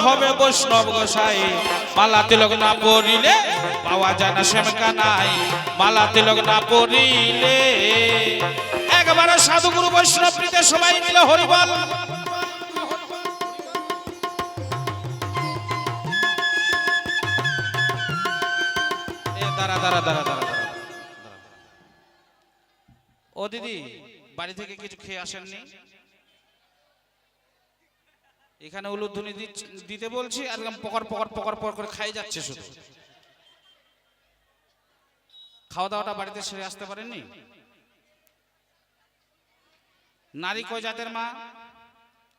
হবে বৈষ্ণব গোসাই। মালা তিলক না পড়িলে পাওয়া যায় না শ্যামকা নাই, মালা তিলক না পড়িলে। একবারে সাধুগুরু বৈষ্ণব প্রীতে সবাই মিলে হরিবল। দাঁড়া দাঁড়া দাঁড়া দাঁড়া দাঁড়া। ও দিদি, বাড়ি থেকে কিছু খেয়ে আসেননি? এখানে উলুধ্বনি দিতে বলছি, একদম পকর পকর পকর পকর করে খাই যাচ্ছে শুধু। খাওয়া দাওয়াটা বাড়িতে সেরে আসতে পারেননি? নারী কয় জাতের মা?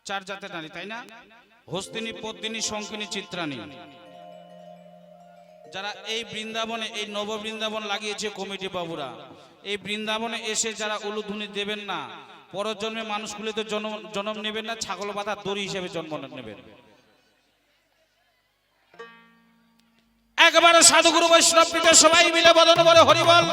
4 জাতের নারী, তাই না? হস্তিনী, পদ্মিনী, শঙ্কিনী, চিত্রাণী। যারা এই বৃন্দাবনে, এই নব বৃন্দাবন লাগিয়েছে কমিটি বাবুরা, এই বৃন্দাবনে এসে যারা উলুধ্বনি দেবেন না, পরের জন্মে মানুষগুলি তো জন্ম নেবেন না, ছাগল বাঁধা দড়ি হিসেবে জন্ম নেবেন। একবারে সাধুগুরু বৈষ্ণব প্রীতে সবাই মিলে বদন করে হরিবল।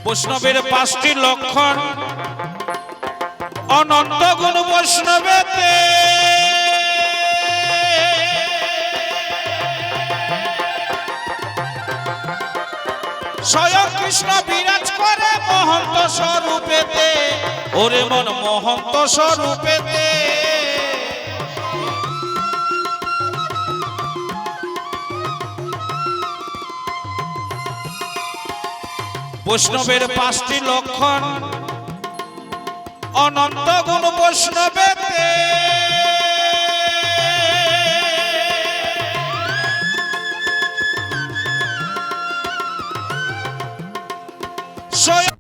বৈষ্ণবের 5টি লক্ষণ, অনন্ত গুণ বৈষ্ণবেতে। স্বয়ং কৃষ্ণ বিরাজ করে মহন্ত স্বরূপেতে, ওরে মন মহন্ত স্বরূপেতে। বৈষ্ণবের 5টি লক্ষণ, অনন্ত গুণ বৈষ্ণবেতে। স্বয়ং